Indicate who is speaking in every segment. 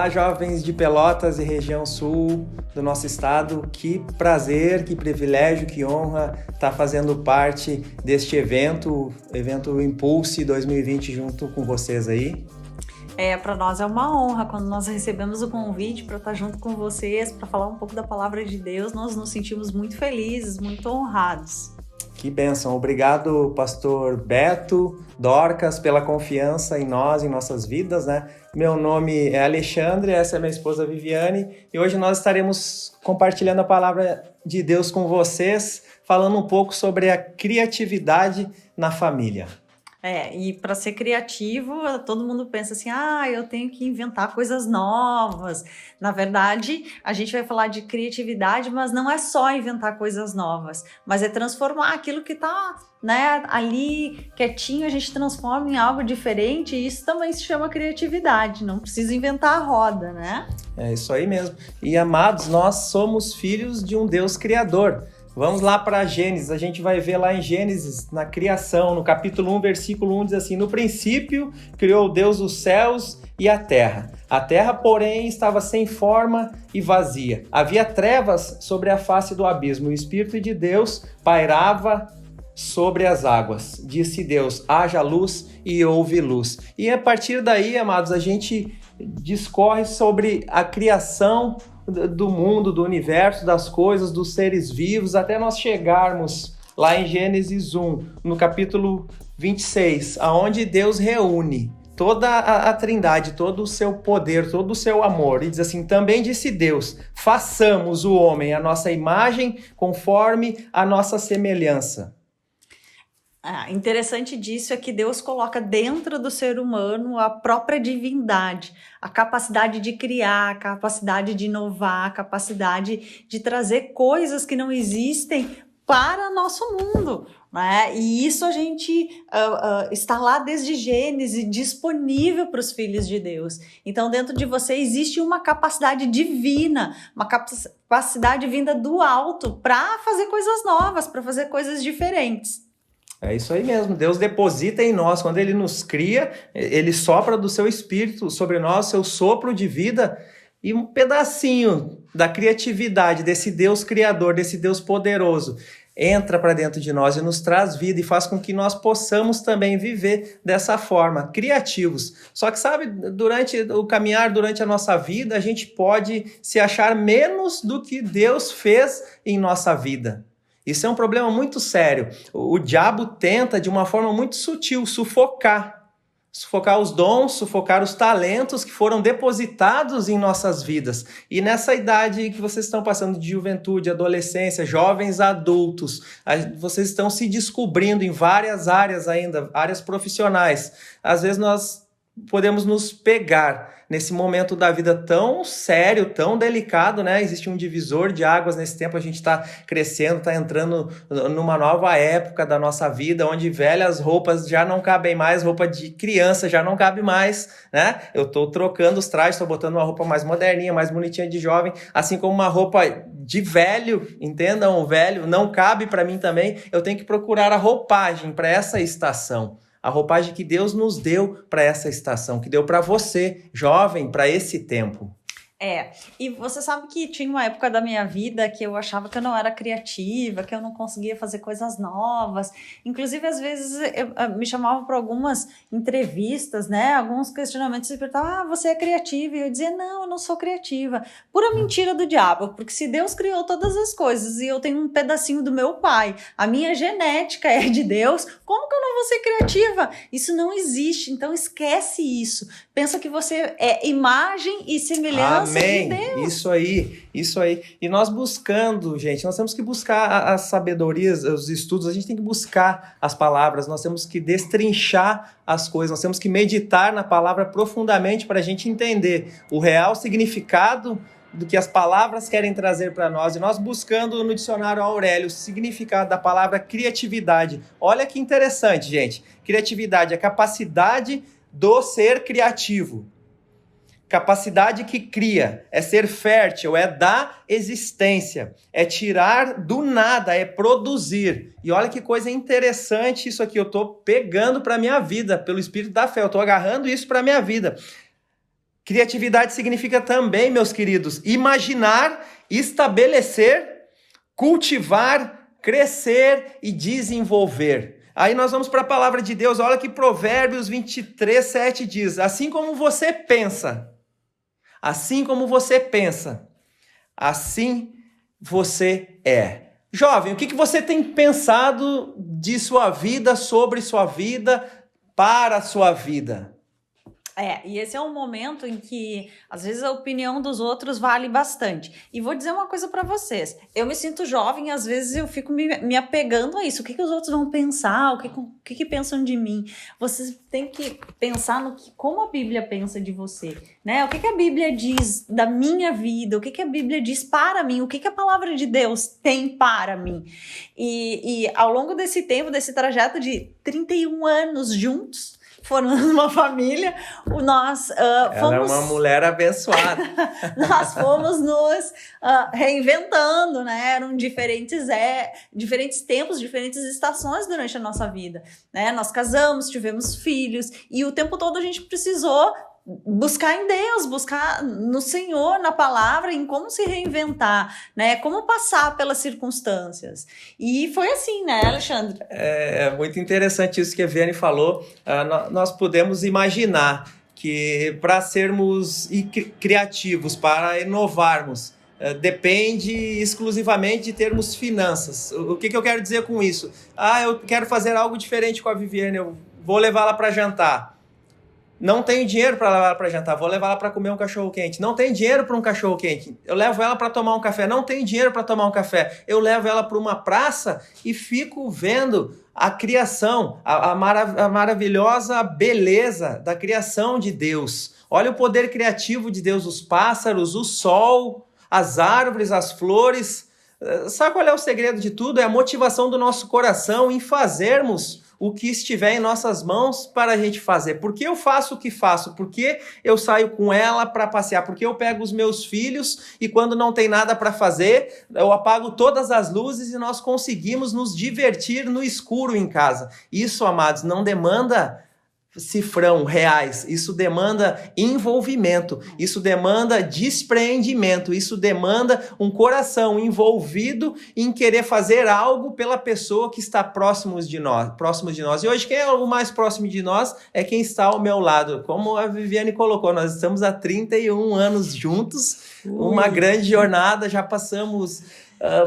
Speaker 1: Olá, jovens de Pelotas e região sul do nosso estado. Que prazer, que privilégio, que honra estar fazendo parte deste evento Impulse 2020 junto com vocês aí.
Speaker 2: Para nós é uma honra quando nós recebemos o convite para estar junto com vocês, para falar um pouco da palavra de Deus. Nós nos sentimos muito felizes, muito honrados.
Speaker 1: Que bênção. Obrigado, pastor Beto, Dorcas, pela confiança em nós, em nossas vidas, né? Meu nome é Alexandre, essa é minha esposa Viviane, e hoje nós estaremos compartilhando a palavra de Deus com vocês, falando um pouco sobre a criatividade na família.
Speaker 2: E para ser criativo, todo mundo pensa assim, eu tenho que inventar coisas novas. Na verdade, a gente vai falar de criatividade, mas não é só inventar coisas novas, mas é transformar aquilo que está, ali quietinho, a gente transforma em algo diferente, e isso também se chama criatividade, não precisa inventar a roda, né?
Speaker 1: É isso aí mesmo. E amados, nós somos filhos de um Deus criador. Vamos lá para Gênesis, a gente vai ver lá em Gênesis, na criação, no capítulo 1, versículo 1, diz assim: No princípio criou Deus os céus e a terra. A terra, porém, estava sem forma e vazia. Havia trevas sobre a face do abismo. O Espírito de Deus pairava sobre as águas. Disse Deus: haja luz, e houve luz. E a partir daí, amados, a gente discorre sobre a criação do mundo, do universo, das coisas, dos seres vivos, até nós chegarmos lá em Gênesis 1, no capítulo 26, aonde Deus reúne toda a Trindade, todo o seu poder, todo o seu amor, e diz assim: também disse Deus, façamos o homem à nossa imagem, conforme a nossa semelhança.
Speaker 2: Interessante disso é que Deus coloca dentro do ser humano a própria divindade, a capacidade de criar, a capacidade de inovar, a capacidade de trazer coisas que não existem para nosso mundo, né? E isso a gente está lá desde Gênesis, disponível para os filhos de Deus. Então, dentro de você existe uma capacidade divina, uma capacidade vinda do alto para fazer coisas novas, para fazer coisas diferentes.
Speaker 1: É isso aí mesmo, Deus deposita em nós, quando Ele nos cria, Ele sopra do seu Espírito sobre nós, seu sopro de vida, e um pedacinho da criatividade desse Deus criador, desse Deus poderoso, entra para dentro de nós e nos traz vida e faz com que nós possamos também viver dessa forma, criativos. Só que sabe, durante o caminhar, durante a nossa vida, a gente pode se achar menos do que Deus fez em nossa vida. Isso é um problema muito sério. O diabo tenta, de uma forma muito sutil, sufocar os dons, sufocar os talentos que foram depositados em nossas vidas. E nessa idade que vocês estão passando de juventude, adolescência, jovens adultos, vocês estão se descobrindo em várias áreas ainda, áreas profissionais. Às vezes nós podemos nos pegar nesse momento da vida tão sério, tão delicado, né? Existe um divisor de águas nesse tempo, a gente está crescendo, está entrando numa nova época da nossa vida, onde velhas roupas já não cabem mais, roupa de criança já não cabe mais, né? Eu estou trocando os trajes, estou botando uma roupa mais moderninha, mais bonitinha de jovem, assim como uma roupa de velho, entendam, o velho não cabe para mim também, eu tenho que procurar a roupagem para essa estação. A roupagem que Deus nos deu para essa estação, que deu para você, jovem, para esse tempo.
Speaker 2: E você sabe que tinha uma época da minha vida que eu achava que eu não era criativa, que eu não conseguia fazer coisas novas. Inclusive, às vezes, eu me chamavam para algumas entrevistas, né? Alguns questionamentos, você perguntava, você é criativa? E eu dizia, não, eu não sou criativa. Pura mentira do diabo, porque se Deus criou todas as coisas e eu tenho um pedacinho do meu pai, a minha genética é de Deus, como que eu não vou ser criativa? Isso não existe, então esquece isso. Pensa que você é imagem e semelhança.
Speaker 1: Amém, isso aí. E nós buscando, gente, nós temos que buscar as sabedorias, os estudos, a gente tem que buscar as palavras, nós temos que destrinchar as coisas, nós temos que meditar na palavra profundamente para a gente entender o real significado do que as palavras querem trazer para nós. E nós buscando no dicionário Aurélio o significado da palavra criatividade. Olha que interessante, gente. Criatividade é a capacidade do ser criativo. Capacidade que cria, é ser fértil, é dar existência, é tirar do nada, é produzir. E olha que coisa interessante isso aqui, eu estou pegando para a minha vida, pelo Espírito da fé, eu estou agarrando isso para a minha vida. Criatividade significa também, meus queridos, imaginar, estabelecer, cultivar, crescer e desenvolver. Aí nós vamos para a palavra de Deus. Olha que Provérbios 23, 7 diz: assim como você pensa, assim você é. Jovem, o que você tem pensado de sua vida, sobre sua vida, para a sua vida?
Speaker 2: E esse é um momento em que, às vezes, a opinião dos outros vale bastante. E vou dizer uma coisa para vocês. Eu me sinto jovem, às vezes eu fico me apegando a isso. O que os outros vão pensar? O que pensam de mim? Vocês têm que pensar no como a Bíblia pensa de você, né? O que a Bíblia diz da minha vida? O que a Bíblia diz para mim? O que a palavra de Deus tem para mim? E ao longo desse tempo, desse trajeto de 31 anos juntos, formando uma família, nós
Speaker 1: Ela
Speaker 2: fomos...
Speaker 1: é uma mulher abençoada.
Speaker 2: Nós fomos nos reinventando, né? Eram diferentes tempos, diferentes estações durante a nossa vida, né? Nós casamos, tivemos filhos, e o tempo todo a gente precisou buscar em Deus, buscar no Senhor, na palavra, em como se reinventar, né? Como passar pelas circunstâncias. E foi assim, né, Alexandre?
Speaker 1: É muito interessante isso que a Viane falou. Nós podemos imaginar que para sermos criativos, para inovarmos, depende exclusivamente de termos finanças. O que eu quero dizer com isso? Eu quero fazer algo diferente com a Viviane, eu vou levá-la para jantar. Não tenho dinheiro para levar ela para jantar, vou levar ela para comer um cachorro-quente. Não tenho dinheiro para um cachorro-quente, eu levo ela para tomar um café. Não tenho dinheiro para tomar um café, eu levo ela para uma praça e fico vendo a criação, a maravilhosa beleza da criação de Deus. Olha o poder criativo de Deus, os pássaros, o sol, as árvores, as flores. Sabe qual é o segredo de tudo? É a motivação do nosso coração em fazermos o que estiver em nossas mãos para a gente fazer. Por que eu faço o que faço? Por que eu saio com ela para passear? Porque eu pego os meus filhos e quando não tem nada para fazer, eu apago todas as luzes e nós conseguimos nos divertir no escuro em casa. Isso, amados, não demanda cifrão, reais, isso demanda envolvimento, isso demanda despreendimento, isso demanda um coração envolvido em querer fazer algo pela pessoa que está próximo de nós. E hoje quem é o mais próximo de nós é quem está ao meu lado. Como a Viviane colocou, nós estamos há 31 anos juntos, uma grande jornada, já passamos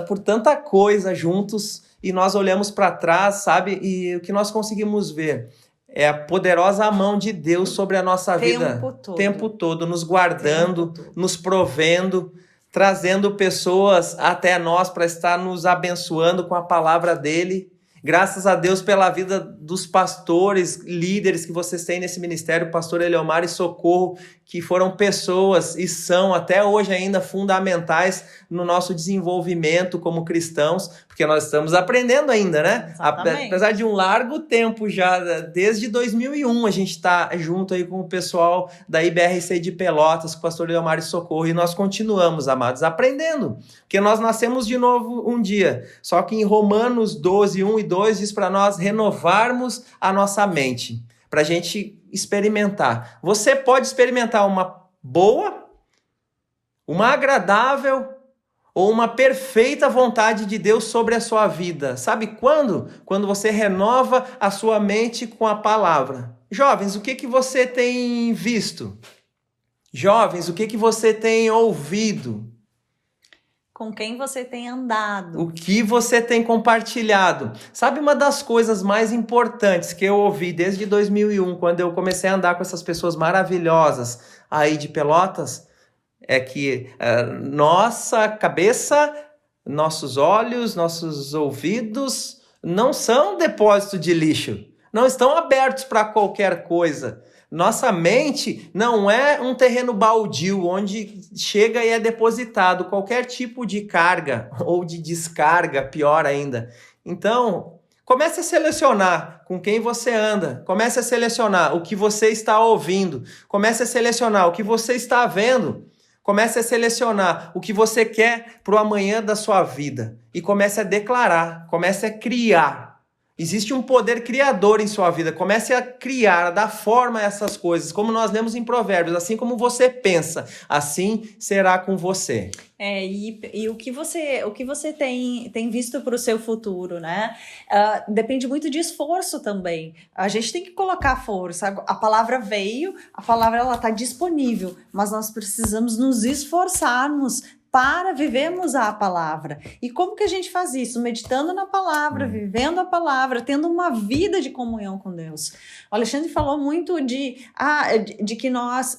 Speaker 1: por tanta coisa juntos e nós olhamos para trás, sabe? E o que nós conseguimos ver é a poderosa mão de Deus sobre a nossa vida. O tempo todo, nos guardando, nos provendo, trazendo pessoas até nós para estar nos abençoando com a palavra dele. Graças a Deus pela vida dos pastores, líderes que vocês têm nesse ministério, pastor Eliomar e Socorro, que foram pessoas e são até hoje ainda fundamentais no nosso desenvolvimento como cristãos, porque nós estamos aprendendo ainda, né? Apesar de um largo tempo já, desde 2001 a gente está junto aí com o pessoal da IBRC de Pelotas, com o pastor Eliomar e Socorro, e nós continuamos, amados, aprendendo, porque nós nascemos de novo um dia, só que em Romanos 12, 1 e 2 diz para nós renovarmos a nossa mente, para a gente experimentar. Você pode experimentar uma boa, uma agradável ou uma perfeita vontade de Deus sobre a sua vida. Sabe quando? Quando você renova a sua mente com a palavra. Jovens, o que você tem visto? Jovens, o que você tem ouvido?
Speaker 2: Com quem você tem andado?
Speaker 1: O que você tem compartilhado? Sabe uma das coisas mais importantes que eu ouvi desde 2001, quando eu comecei a andar com essas pessoas maravilhosas aí de Pelotas? É que nossa cabeça, nossos olhos, nossos ouvidos não são depósito de lixo. Não estão abertos para qualquer coisa. Nossa mente não é um terreno baldio onde chega e é depositado qualquer tipo de carga ou de descarga, pior ainda. Então, comece a selecionar com quem você anda, comece a selecionar o que você está ouvindo, comece a selecionar o que você está vendo, comece a selecionar o que você quer para o amanhã da sua vida e comece a declarar, comece a criar. Existe um poder criador em sua vida. Comece a criar, a dar forma a essas coisas. Como nós lemos em Provérbios, assim como você pensa, assim será com você.
Speaker 2: E o que você tem visto para o seu futuro, né? Depende muito de esforço também. A gente tem que colocar força. A palavra veio, a palavra ela está disponível, mas nós precisamos nos esforçarmos para vivermos a palavra. E como que a gente faz isso? Meditando na palavra, vivendo a palavra, tendo uma vida de comunhão com Deus. O Alexandre falou muito de que nós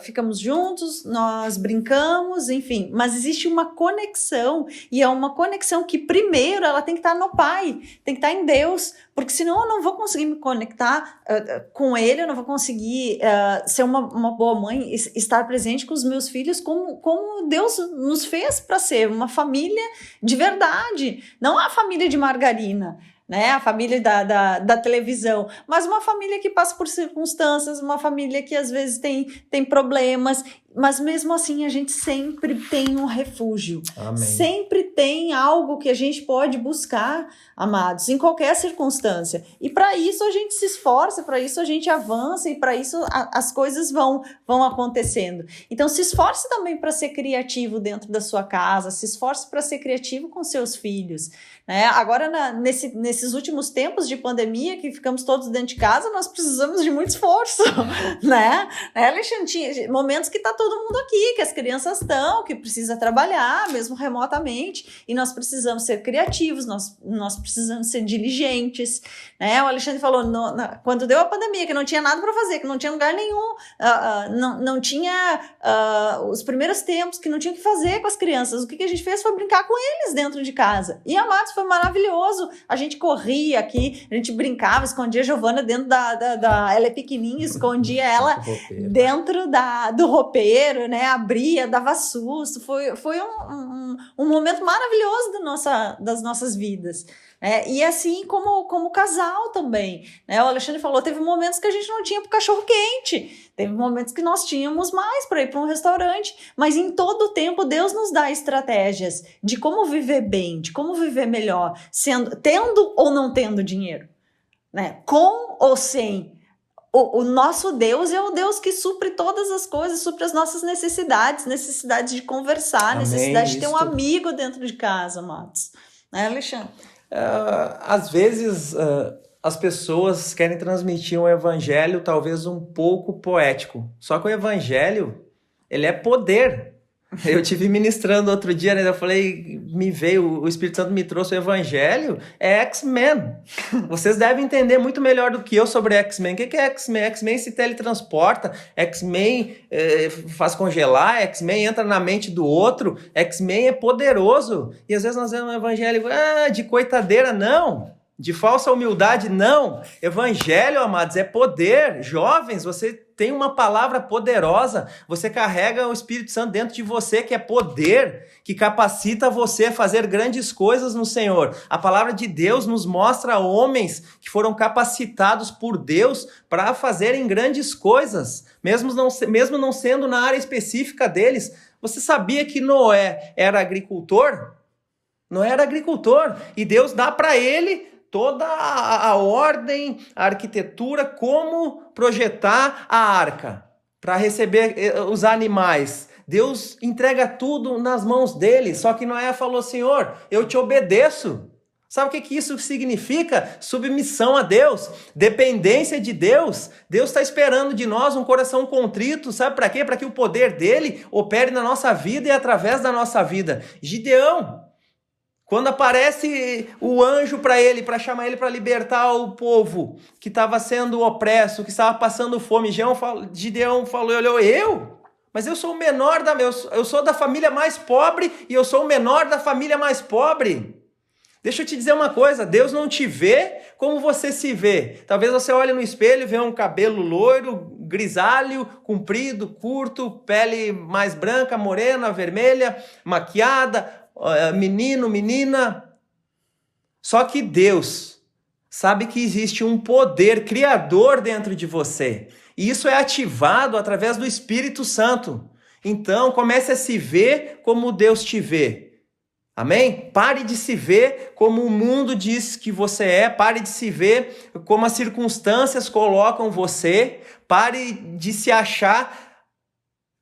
Speaker 2: ficamos juntos, nós brincamos, enfim, mas existe uma conexão, e é uma conexão que primeiro ela tem que estar no Pai, tem que estar em Deus, porque senão eu não vou conseguir me conectar com Ele, eu não vou conseguir ser uma boa mãe, estar presente com os meus filhos como Deus nos fez para ser uma família de verdade, não a família de margarina, né? A família da televisão, mas uma família que passa por circunstâncias, uma família que às vezes tem problemas, mas mesmo assim a gente sempre tem um refúgio.
Speaker 1: Amém.
Speaker 2: Sempre tem algo que a gente pode buscar, amados, em qualquer circunstância. E para isso a gente se esforça, para isso a gente avança, e para isso as coisas vão acontecendo. Então se esforce também para ser criativo dentro da sua casa, se esforce para ser criativo com seus filhos, né? Agora, nesses últimos tempos de pandemia, que ficamos todos dentro de casa, nós precisamos de muito esforço, né? Alexandre, tinha momentos que está todo mundo aqui, que as crianças estão, que precisa trabalhar, mesmo remotamente, e nós precisamos ser criativos, nós precisamos ser diligentes, né? O Alexandre falou, quando deu a pandemia, que não tinha nada para fazer, que não tinha lugar nenhum, não tinha os primeiros tempos, que não tinha o que fazer com as crianças, o que a gente fez foi brincar com eles dentro de casa, e amados, foi maravilhoso, a gente corria aqui, a gente brincava, escondia a Giovana dentro ela é pequenininha, escondia ela dentro do roupeiro, né, abria, dava susto, foi um momento maravilhoso das nossas vidas. E assim como casal também, né? O Alexandre falou, teve momentos que a gente não tinha pro cachorro quente, teve momentos que nós tínhamos mais para ir para um restaurante, mas em todo o tempo Deus nos dá estratégias de como viver bem, de como viver melhor, tendo ou não tendo dinheiro, né? Com ou sem. O nosso Deus é o Deus que supre todas as coisas, supre as nossas necessidades de conversar,
Speaker 1: Amém,
Speaker 2: necessidade de ter um amigo dentro de casa, amados. Né, Alexandre?
Speaker 1: Às vezes as pessoas querem transmitir um evangelho talvez um pouco poético, só que o evangelho, ele é poder. Eu tive ministrando outro dia, né? Eu falei, o Espírito Santo me trouxe o evangelho, é X-Men. Vocês devem entender muito melhor do que eu sobre X-Men. O que é X-Men? X-Men se teletransporta, X-Men faz congelar, X-Men entra na mente do outro, X-Men é poderoso. E às vezes nós vemos um evangelho de coitadeira, não. De falsa humildade, não. Evangelho, amados, é poder. Jovens, você tem uma palavra poderosa. Você carrega o Espírito Santo dentro de você, que é poder, que capacita você a fazer grandes coisas no Senhor. A palavra de Deus nos mostra homens que foram capacitados por Deus para fazerem grandes coisas, mesmo não sendo na área específica deles. Você sabia que Noé era agricultor? Noé era agricultor, e Deus dá para ele toda a ordem, a arquitetura, como projetar a arca para receber os animais. Deus entrega tudo nas mãos dele, só que Noé falou, Senhor, eu te obedeço. Sabe o que isso significa? Submissão a Deus, dependência de Deus. Deus está esperando de nós um coração contrito, sabe para quê? Para que o poder dele opere na nossa vida e através da nossa vida. Gideão, quando aparece o anjo para ele, para chamar ele para libertar o povo que estava sendo opresso, que estava passando fome, Gideão falou, olhou, mas eu sou o menor eu sou da família mais pobre e eu sou o menor da família mais pobre. Deixa eu te dizer uma coisa, Deus não te vê como você se vê. Talvez você olhe no espelho e vê um cabelo loiro, grisalho, comprido, curto, pele mais branca, morena, vermelha, maquiada, menino, menina. Só que Deus sabe que existe um poder criador dentro de você. E isso é ativado através do Espírito Santo. Então, comece a se ver como Deus te vê. Amém? Pare de se ver como o mundo diz que você é, pare de se ver como as circunstâncias colocam você, pare de se achar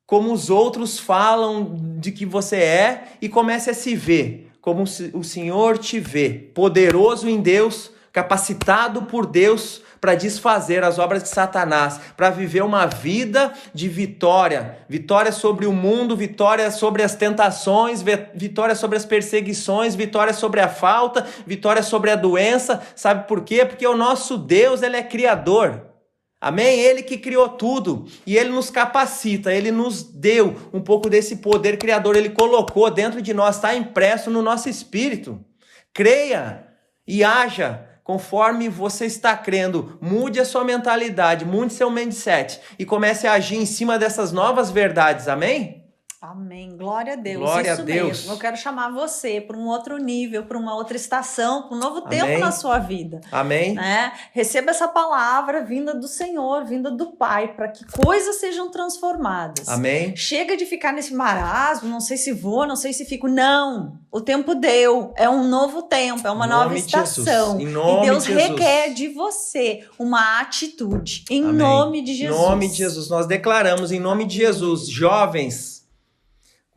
Speaker 1: como os outros falam de que você é e comece a se ver como o Senhor te vê, poderoso em Deus, capacitado por Deus para desfazer as obras de Satanás, para viver uma vida de vitória, vitória sobre o mundo, vitória sobre as tentações, vitória sobre as perseguições, vitória sobre a falta, vitória sobre a doença. Sabe por quê? Porque o nosso Deus, ele é criador. Amém? Ele que criou tudo e ele nos capacita, ele nos deu um pouco desse poder criador, ele colocou dentro de nós, está impresso no nosso espírito. Creia e haja conforme você está crendo. Mude a sua mentalidade, mude seu mindset e comece a agir em cima dessas novas verdades. Amém?
Speaker 2: Amém. Glória a Deus.
Speaker 1: Glória
Speaker 2: Isso
Speaker 1: a Deus.
Speaker 2: mesmo. Eu quero chamar você para um outro nível, para uma outra estação, para um novo
Speaker 1: Amém.
Speaker 2: tempo na sua vida.
Speaker 1: Amém.
Speaker 2: Né? Receba essa palavra vinda do Senhor, vinda do Pai, para que coisas sejam transformadas.
Speaker 1: Amém.
Speaker 2: Chega de ficar nesse marasmo, não sei se vou, não sei se fico. Não. O tempo deu. É um novo tempo, é uma nova estação.
Speaker 1: Em nome
Speaker 2: e Deus
Speaker 1: de Jesus.
Speaker 2: requer de você uma atitude. Em
Speaker 1: Amém.
Speaker 2: nome de Jesus.
Speaker 1: Em nome de Jesus. Nós declaramos em nome de Jesus, jovens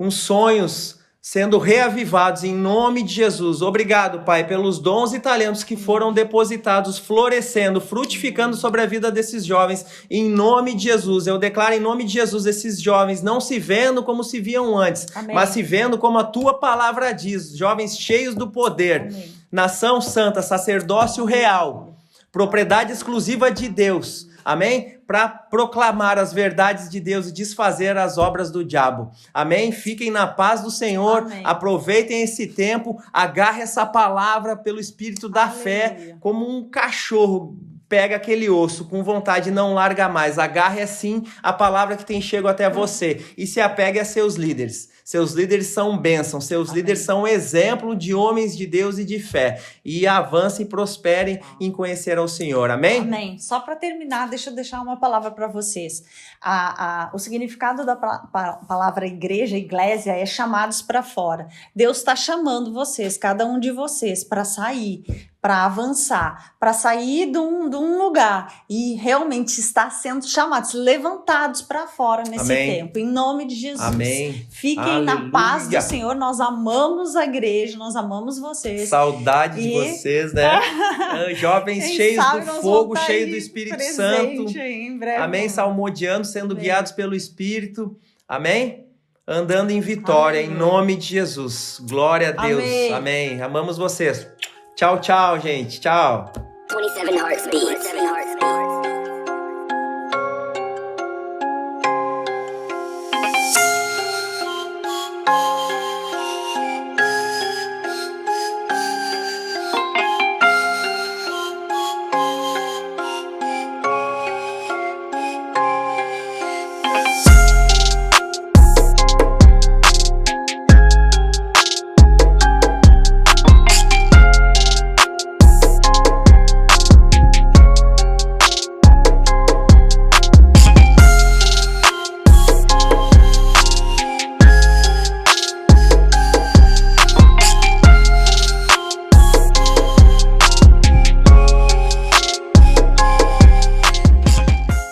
Speaker 1: com sonhos sendo reavivados em nome de Jesus. Obrigado, Pai, pelos dons e talentos que foram depositados, florescendo, frutificando sobre a vida desses jovens, em nome de Jesus. Eu declaro em nome de Jesus esses jovens não se vendo como se viam antes,
Speaker 2: Amém.
Speaker 1: mas se vendo como a tua palavra diz, jovens cheios do poder,
Speaker 2: Amém.
Speaker 1: nação santa, sacerdócio real, propriedade exclusiva de Deus. Amém? Para proclamar as verdades de Deus e desfazer as obras do diabo. Amém? Fiquem na paz do Senhor.
Speaker 2: Amém.
Speaker 1: Aproveitem esse tempo. Agarre essa palavra pelo Espírito da fé,
Speaker 2: Aleluia.
Speaker 1: como um cachorro pega aquele osso com vontade e não larga mais. Agarre assim a palavra que tem chego até você e se apegue a seus líderes. Seus líderes são bênçãos, seus
Speaker 2: Amém.
Speaker 1: líderes são exemplo de homens de Deus e de fé. E avancem e prosperem em conhecer ao Senhor. Amém?
Speaker 2: Amém. Só para terminar, deixa eu deixar uma palavra para vocês. O significado da palavra igreja, iglésia, é chamados para fora. Deus está chamando vocês, cada um de vocês, para sair, para avançar, para sair de um lugar e realmente estar sendo chamados, levantados para fora nesse
Speaker 1: Amém.
Speaker 2: tempo, em nome de Jesus.
Speaker 1: Amém.
Speaker 2: Fiquem na
Speaker 1: Aleluia.
Speaker 2: paz do Senhor, nós amamos a igreja, nós amamos vocês.
Speaker 1: Saudade de
Speaker 2: E-
Speaker 1: vocês, né? Jovens
Speaker 2: Quem
Speaker 1: cheios
Speaker 2: sabe
Speaker 1: do
Speaker 2: nós
Speaker 1: fogo,
Speaker 2: vamos tá
Speaker 1: cheios
Speaker 2: aí
Speaker 1: do Espírito
Speaker 2: presente
Speaker 1: Santo.
Speaker 2: aí em breve.
Speaker 1: Amém? Salmodiando, sendo
Speaker 2: Amém.
Speaker 1: guiados pelo Espírito. Amém? Andando em vitória,
Speaker 2: Amém.
Speaker 1: em nome de Jesus. Glória a Deus.
Speaker 2: Amém.
Speaker 1: Amém. Amamos vocês. Tchau, tchau, gente. Tchau.
Speaker 3: 27 Heartbeats.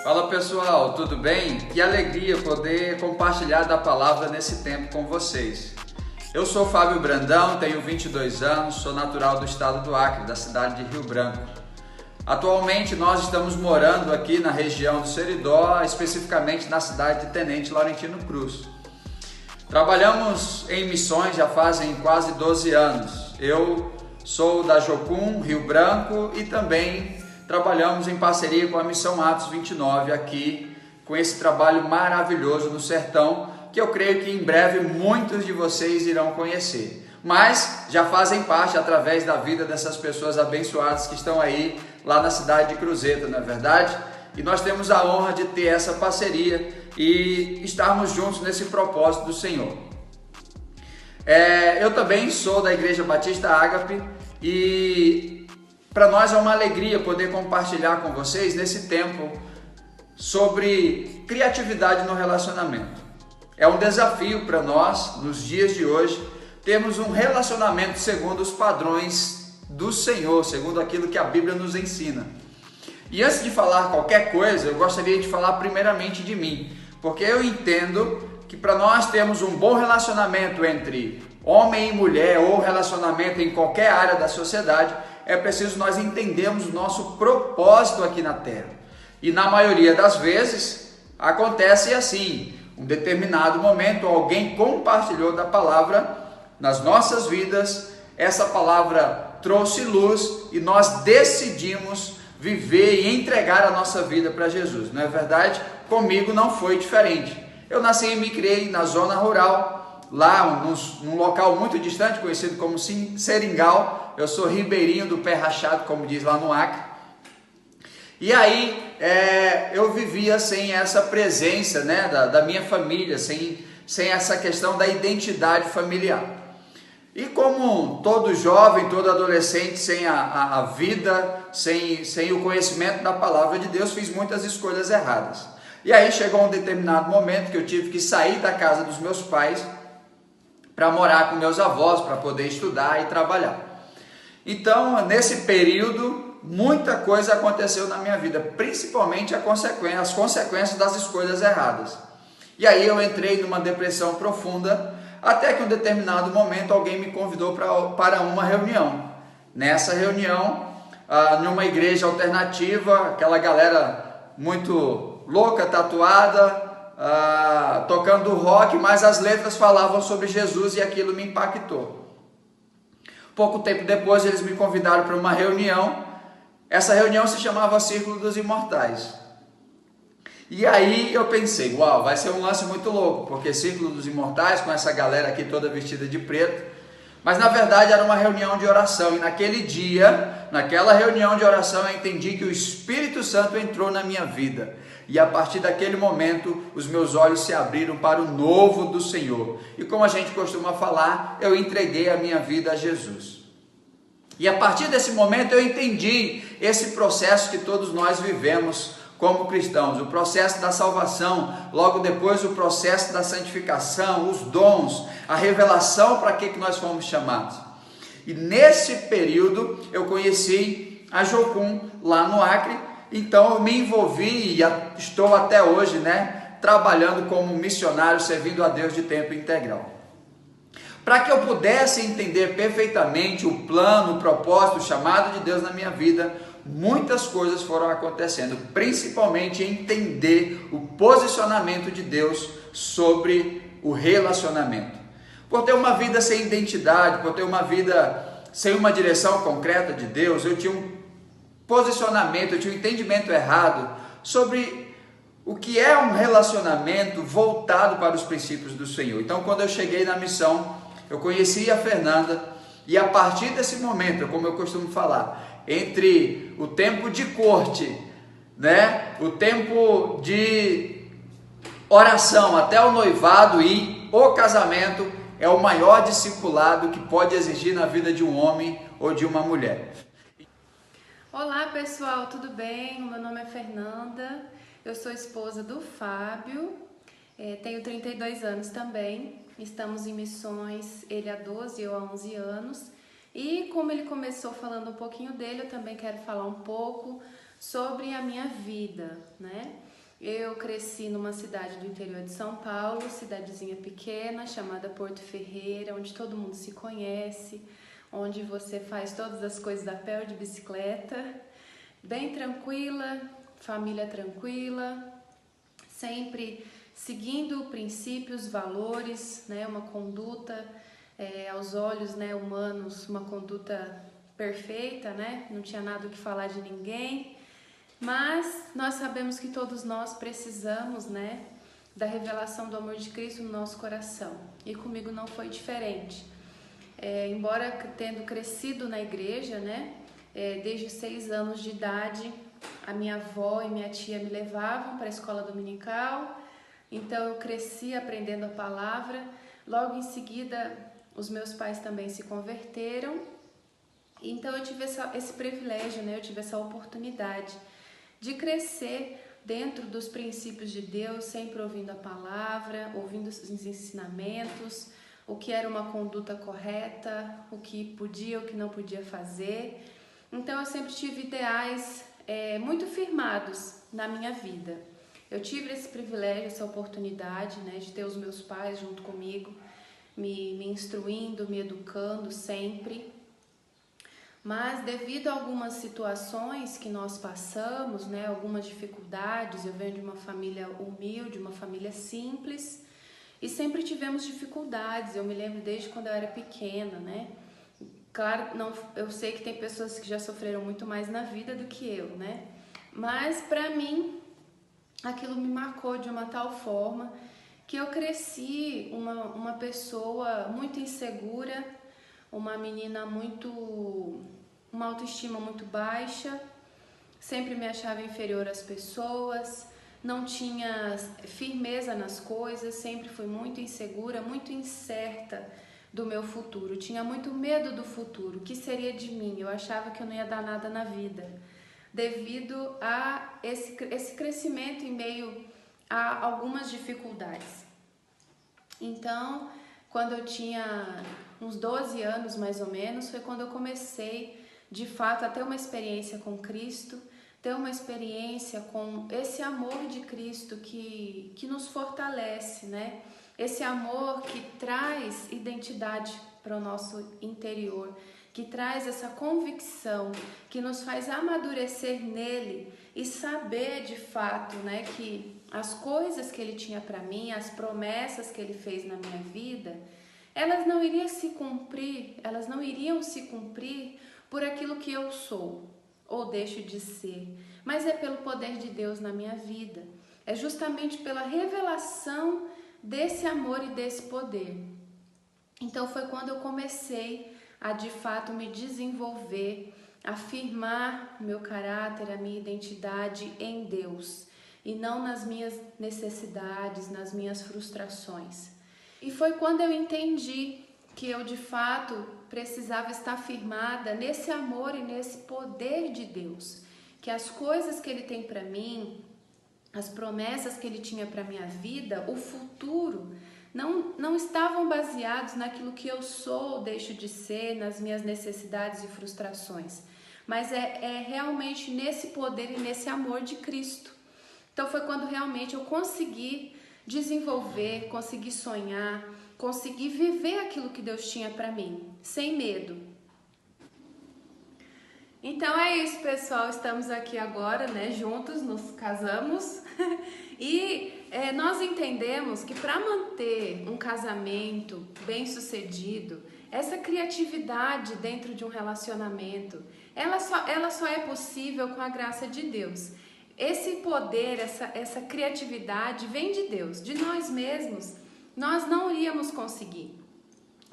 Speaker 4: Fala pessoal, tudo bem? Que alegria poder compartilhar da palavra nesse tempo com vocês. Eu sou Fábio Brandão, tenho 22 anos, sou natural do estado do Acre, da cidade de Rio Branco. Atualmente nós estamos morando aqui na região do Seridó, especificamente na cidade de Tenente Laurentino Cruz. Trabalhamos em missões já fazem quase 12 anos. Eu sou da Jocum, Rio Branco, e também trabalhamos em parceria com a Missão Atos 29 aqui, com esse trabalho maravilhoso no sertão, que eu creio que em breve muitos de vocês irão conhecer. Mas já fazem parte através da vida dessas pessoas abençoadas que estão aí lá na cidade de Cruzeta, não é verdade? E nós temos a honra de ter essa parceria e estarmos juntos nesse propósito do Senhor. Eu também sou da Igreja Batista Ágape e para nós é uma alegria poder compartilhar com vocês nesse tempo sobre criatividade no relacionamento. É um desafio para nós, nos dias de hoje, termos um relacionamento segundo os padrões do Senhor, segundo aquilo que a Bíblia nos ensina. E antes de falar qualquer coisa, eu gostaria de falar primeiramente de mim, porque eu entendo que para nós termos um bom relacionamento entre homem e mulher, ou relacionamento em qualquer área da sociedade, é preciso nós entendermos o nosso propósito aqui na Terra. E na maioria das vezes acontece assim: um determinado momento alguém compartilhou da palavra nas nossas vidas, essa palavra trouxe luz e nós decidimos viver e entregar a nossa vida para Jesus. Não é verdade? Comigo não foi diferente. Eu nasci e me criei na zona rural, lá num local muito distante, conhecido como Seringal. Eu sou ribeirinho do pé rachado, como diz lá no Acre. E aí eu vivia sem essa presença, né, da minha família, sem essa questão da identidade familiar. E como todo jovem, todo adolescente, sem a vida, sem o conhecimento da palavra de Deus, fiz muitas escolhas erradas. E aí chegou um determinado momento que eu tive que sair da casa dos meus pais para morar com meus avós, para poder estudar e trabalhar. Então, nesse período, muita coisa aconteceu na minha vida, principalmente as consequências das escolhas erradas. E aí eu entrei numa depressão profunda, até que em um determinado momento alguém me convidou para uma reunião. Nessa reunião, numa igreja alternativa, aquela galera muito louca, tatuada, tocando rock, mas as letras falavam sobre Jesus e aquilo me impactou. Pouco tempo depois eles me convidaram para uma reunião. Essa reunião se chamava Círculo dos Imortais. E aí eu pensei, uau, vai ser um lance muito louco, porque Círculo dos Imortais, com essa galera aqui toda vestida de preto, mas na verdade era uma reunião de oração, e naquele dia, naquela reunião de oração, eu entendi que o Espírito Santo entrou na minha vida, e a partir daquele momento, os meus olhos se abriram para o novo do Senhor, e como a gente costuma falar, eu entreguei a minha vida a Jesus. E a partir desse momento eu entendi esse processo que todos nós vivemos como cristãos, o processo da salvação, logo depois o processo da santificação, os dons, a revelação para que nós fomos chamados. E nesse período eu conheci a Jocum lá no Acre, então eu me envolvi e estou até hoje, né, trabalhando como missionário, servindo a Deus de tempo integral. Para que eu pudesse entender perfeitamente o plano, o propósito, o chamado de Deus na minha vida, muitas coisas foram acontecendo, principalmente entender o posicionamento de Deus sobre o relacionamento. Por ter uma vida sem identidade, por ter uma vida sem uma direção concreta de Deus, eu tinha um posicionamento, eu tinha um entendimento errado sobre o que é um relacionamento voltado para os princípios do Senhor. Então, quando eu cheguei na missão, eu conheci a Fernanda, e a partir desse momento, como eu costumo falar, entre o tempo de corte, né, o tempo de oração até o noivado e o casamento, é o maior discipulado que pode exigir na vida de um homem ou de uma mulher.
Speaker 5: Olá pessoal, tudo bem? Meu nome é Fernanda, eu sou esposa do Fábio, tenho 32 anos também, estamos em missões, ele há 12 e eu há 11 anos. E como ele começou falando um pouquinho dele, eu também quero falar um pouco sobre a minha vida, né? Eu cresci numa cidade do interior de São Paulo, cidadezinha pequena, chamada Porto Ferreira, onde todo mundo se conhece, onde você faz todas as coisas a pé ou de bicicleta, bem tranquila, família tranquila, sempre seguindo princípios, valores, né? Uma conduta aos olhos, né, humanos, uma conduta perfeita, né? Não tinha nada o que falar de ninguém, mas nós sabemos que todos nós precisamos, né, da revelação do amor de Cristo no nosso coração, e comigo não foi diferente. Embora tendo crescido na igreja, né, desde os 6 anos de idade, a minha avó e minha tia me levavam para a escola dominical, então eu cresci aprendendo a palavra. Logo em seguida, os meus pais também se converteram, então eu tive esse privilégio, né? Eu tive essa oportunidade de crescer dentro dos princípios de Deus, sempre ouvindo a palavra, ouvindo os ensinamentos, o que era uma conduta correta, o que podia, o que não podia fazer. Então eu sempre tive ideais muito firmados na minha vida. Eu tive esse privilégio, essa oportunidade, né, de ter os meus pais junto comigo, me instruindo, me educando sempre. Mas devido a algumas situações que nós passamos, né, algumas dificuldades, eu venho de uma família humilde, uma família simples, e sempre tivemos dificuldades. Eu me lembro desde quando eu era pequena, né? Claro, não, eu sei que tem pessoas que já sofreram muito mais na vida do que eu, né? Mas para mim, aquilo me marcou de uma tal forma que eu cresci uma pessoa muito insegura, uma menina uma autoestima muito baixa, sempre me achava inferior às pessoas, não tinha firmeza nas coisas, sempre fui muito insegura, muito incerta do meu futuro, tinha muito medo do futuro, o que seria de mim, eu achava que eu não ia dar nada na vida, devido a esse crescimento em meio a algumas dificuldades. Então, quando eu tinha uns 12 anos mais ou menos, foi quando eu comecei de fato a ter uma experiência com Cristo, ter uma experiência com esse amor de Cristo que nos fortalece, né? Esse amor que traz identidade para o nosso interior, que traz essa convicção, que nos faz amadurecer nele e saber de fato, né, que as coisas que ele tinha para mim, as promessas que ele fez na minha vida, elas não iriam se cumprir por aquilo que eu sou ou deixo de ser, mas é pelo poder de Deus na minha vida. É justamente pela revelação desse amor e desse poder. Então foi quando eu comecei a de fato me desenvolver, a firmar meu caráter, a minha identidade em Deus e não nas minhas necessidades, nas minhas frustrações. E foi quando eu entendi que eu de fato precisava estar firmada nesse amor e nesse poder de Deus, que as coisas que Ele tem para mim, as promessas que Ele tinha para minha vida, o futuro, não estavam baseados naquilo que eu sou ou deixo de ser, nas minhas necessidades e frustrações, mas é realmente nesse poder e nesse amor de Cristo. Então foi quando realmente eu consegui desenvolver, consegui sonhar, consegui viver aquilo que Deus tinha para mim, sem medo. Então é isso, pessoal, estamos aqui agora, né, juntos, nos casamos e nós entendemos que para manter um casamento bem sucedido, essa criatividade dentro de um relacionamento, ela só é possível com a graça de Deus. Esse poder, essa criatividade vem de Deus, de nós mesmos, nós não iríamos conseguir.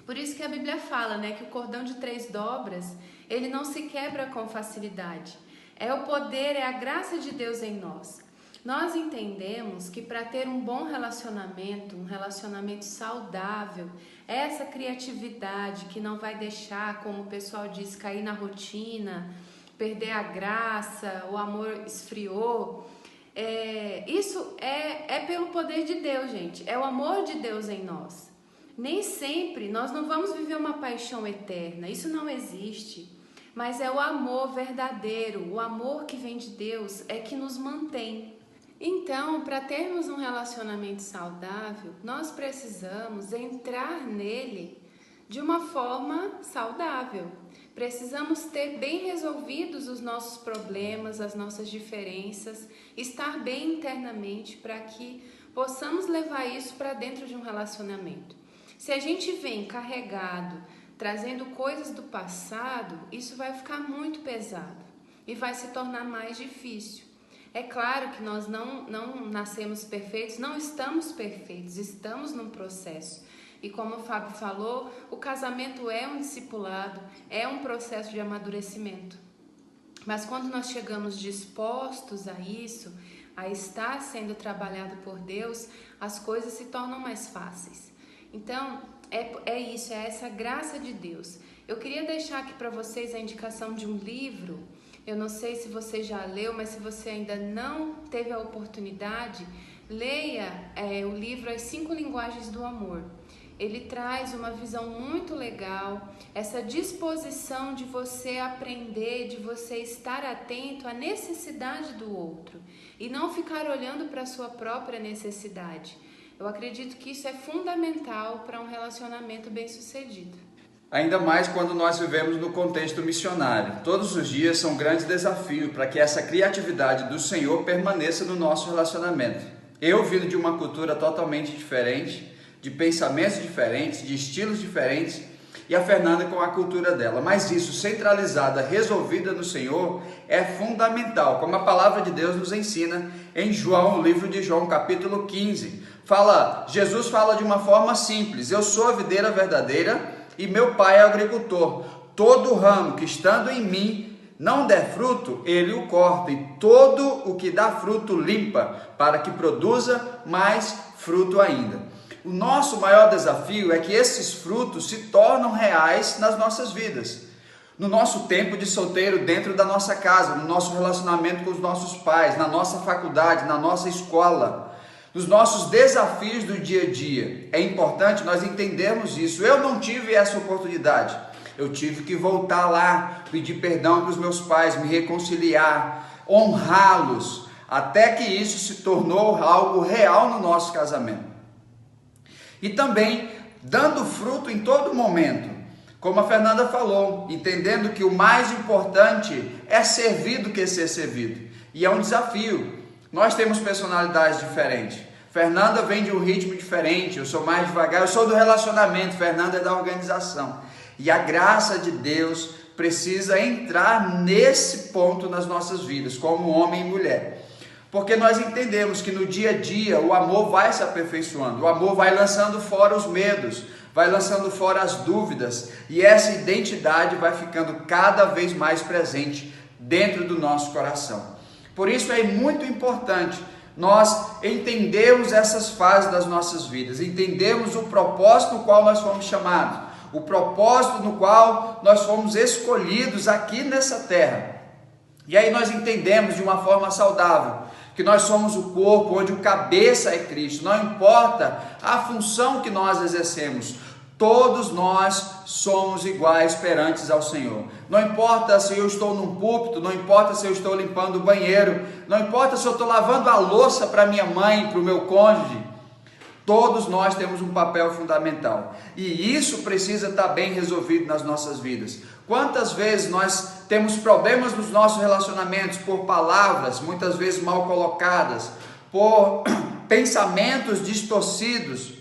Speaker 5: Por isso que a Bíblia fala, né, que o cordão de 3 dobras, ele não se quebra com facilidade. É o poder, é a graça de Deus em nós. Nós entendemos que para ter um bom relacionamento, um relacionamento saudável, essa criatividade que não vai deixar, como o pessoal diz, cair na rotina, perder a graça, o amor esfriou. Isso é pelo poder de Deus, gente. É o amor de Deus em nós. Nem sempre nós não vamos viver uma paixão eterna, isso não existe, mas é o amor verdadeiro, o amor que vem de Deus é que nos mantém. Então, para termos um relacionamento saudável, nós precisamos entrar nele de uma forma saudável. Precisamos ter bem resolvidos os nossos problemas, as nossas diferenças, estar bem internamente para que possamos levar isso para dentro de um relacionamento. Se a gente vem carregado, trazendo coisas do passado, isso vai ficar muito pesado e vai se tornar mais difícil. É claro que nós não nascemos perfeitos, não estamos perfeitos, estamos num processo. E como o Fábio falou, o casamento é um discipulado, é um processo de amadurecimento. Mas quando nós chegamos dispostos a isso, a estar sendo trabalhado por Deus, as coisas se tornam mais fáceis. Então, é isso, é essa graça de Deus. Eu queria deixar aqui para vocês a indicação de um livro. Eu não sei se você já leu, mas se você ainda não teve a oportunidade, leia o livro As 5 Linguagens do Amor. ele traz uma visão muito legal, essa disposição de você aprender, de você estar atento à necessidade do outro e não ficar olhando para a sua própria necessidade. Eu acredito que isso é fundamental para um relacionamento bem-sucedido.
Speaker 4: Ainda mais quando nós vivemos no contexto missionário. Todos os dias são grandes desafios para que essa criatividade do Senhor permaneça no nosso relacionamento. Eu vindo de uma cultura totalmente diferente, de pensamentos diferentes, de estilos diferentes, e a Fernanda com a cultura dela. Mas isso, centralizada, resolvida no Senhor, é fundamental, como a palavra de Deus nos ensina em João, no livro de João, capítulo 15. Jesus fala de uma forma simples: eu sou a videira verdadeira e meu pai é agricultor. Todo ramo que estando em mim não der fruto, ele o corta, e todo o que dá fruto limpa, para que produza mais fruto ainda. O nosso maior desafio é que esses frutos se tornam reais nas nossas vidas. No nosso tempo de solteiro, dentro da nossa casa, no nosso relacionamento com os nossos pais, na nossa faculdade, na nossa escola, nos nossos desafios do dia a dia. É importante nós entendermos isso. Eu não tive essa oportunidade. Eu tive que voltar lá, pedir perdão para os meus pais, me reconciliar, honrá-los, até que isso se tornou algo real no nosso casamento. E também dando fruto em todo momento, como a Fernanda falou, entendendo que o mais importante é servir do que ser servido. E é um desafio. Nós temos personalidades diferentes. Fernanda vem de um ritmo diferente, eu sou mais devagar, eu sou do relacionamento, Fernanda é da organização. E a graça de Deus precisa entrar nesse ponto nas nossas vidas, como homem e mulher. Porque nós entendemos que no dia a dia o amor vai se aperfeiçoando, o amor vai lançando fora os medos, vai lançando fora as dúvidas, e essa identidade vai ficando cada vez mais presente dentro do nosso coração. Por isso é muito importante nós entendermos essas fases das nossas vidas, entendermos o propósito no qual nós fomos chamados, o propósito no qual nós fomos escolhidos aqui nessa terra. E aí nós entendemos de uma forma saudável que nós somos o corpo onde o cabeça é Cristo. Não importa a função que nós exercemos, todos nós somos iguais perante ao Senhor. Não importa se eu estou num púlpito, não importa se eu estou limpando o banheiro, não importa se eu estou lavando a louça para minha mãe, para o meu cônjuge. Todos nós temos um papel fundamental. E isso precisa estar bem resolvido nas nossas vidas. Quantas vezes nós temos problemas nos nossos relacionamentos por palavras, muitas vezes mal colocadas, por pensamentos distorcidos,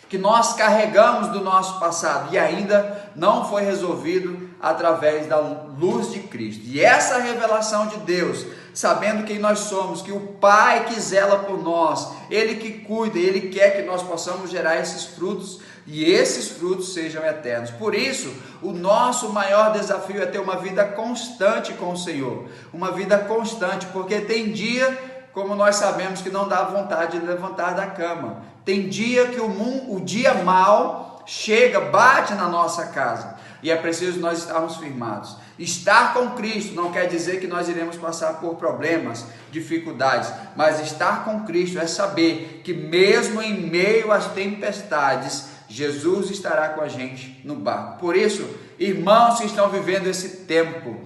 Speaker 4: que nós carregamos do nosso passado e ainda não foi resolvido através da luz de Cristo. E essa revelação de Deus, sabendo quem nós somos, que o Pai que zela por nós, Ele que cuida, Ele quer que nós possamos gerar esses frutos e esses frutos sejam eternos. Por isso, o nosso maior desafio é ter uma vida constante com o Senhor, uma vida constante, porque tem dia, como nós sabemos, que não dá vontade de levantar da cama. Tem dia que o dia mal chega, bate na nossa casa, e é preciso nós estarmos firmados. Estar com Cristo não quer dizer que nós iremos passar por problemas, dificuldades, mas estar com Cristo é saber que mesmo em meio às tempestades, Jesus estará com a gente no barco. Por isso, irmãos que estão vivendo esse tempo,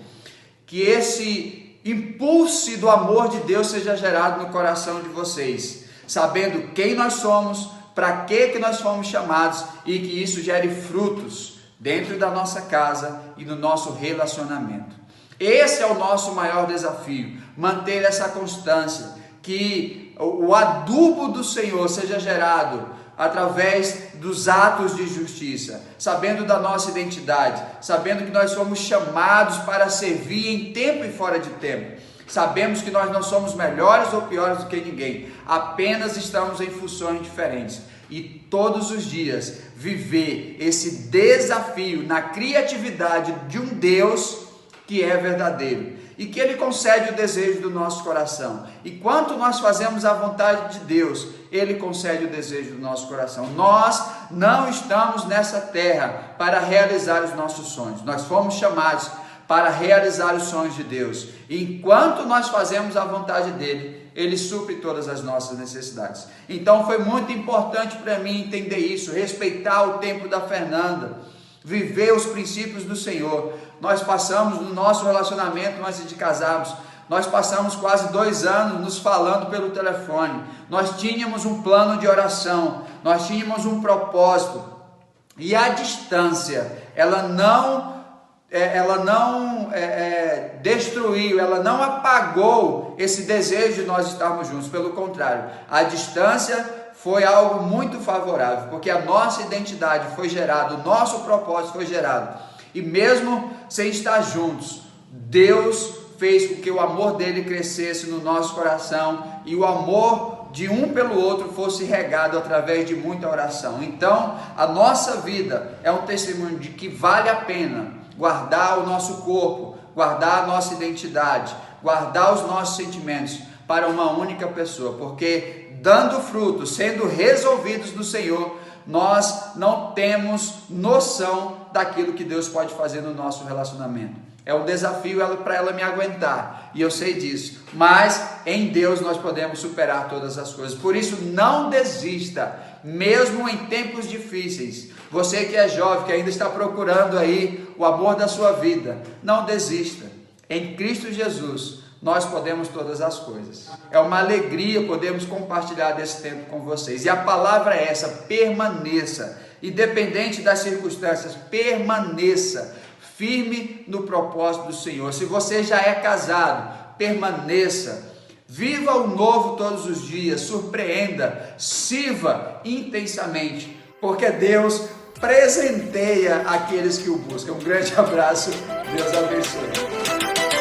Speaker 4: que esse impulso do amor de Deus seja gerado no coração de vocês, sabendo quem nós somos, para que nós fomos chamados, e que isso gere frutos dentro da nossa casa e no nosso relacionamento. Esse é o nosso maior desafio, manter essa constância, que o adubo do Senhor seja gerado através dos atos de justiça, sabendo da nossa identidade, sabendo que nós somos chamados para servir em tempo e fora de tempo. Sabemos que nós não somos melhores ou piores do que ninguém, apenas estamos em funções diferentes. E todos os dias viver esse desafio na criatividade de um Deus que é verdadeiro e que Ele concede o desejo do nosso coração. E quanto nós fazemos a vontade de Deus, Ele concede o desejo do nosso coração. Nós não estamos nessa terra para realizar os nossos sonhos. Nós fomos chamados para realizar os sonhos de Deus. E enquanto nós fazemos a vontade dEle, Ele supre todas as nossas necessidades. Então foi muito importante para mim entender isso, respeitar o tempo da Fernanda, viver os princípios do Senhor. Nós passamos no nosso relacionamento antes de casarmos, nós passamos quase 2 anos nos falando pelo telefone. Nós tínhamos um plano de oração, nós tínhamos um propósito. E a distância, ela não destruiu, ela não apagou esse desejo de nós estarmos juntos. Pelo contrário, a distância foi algo muito favorável, porque a nossa identidade foi gerada, o nosso propósito foi gerado. E mesmo sem estar juntos, Deus fez com que o amor dele crescesse no nosso coração e o amor de um pelo outro fosse regado através de muita oração. Então, a nossa vida é um testemunho de que vale a pena guardar o nosso corpo, guardar a nossa identidade, guardar os nossos sentimentos para uma única pessoa, porque dando fruto, sendo resolvidos no Senhor, nós não temos noção daquilo que Deus pode fazer no nosso relacionamento. É um desafio para ela me aguentar, e eu sei disso, mas em Deus nós podemos superar todas as coisas. Por isso, não desista, mesmo em tempos difíceis. Você que é jovem, que ainda está procurando aí o amor da sua vida, não desista. Em Cristo Jesus nós podemos todas as coisas. É uma alegria podermos compartilhar desse tempo com vocês, e a palavra é essa: permaneça, independente das circunstâncias, permaneça firme no propósito do Senhor. Se você já é casado, permaneça, viva o novo todos os dias, surpreenda, sirva intensamente, porque Deus presenteia aqueles que o buscam. Um grande abraço, Deus abençoe.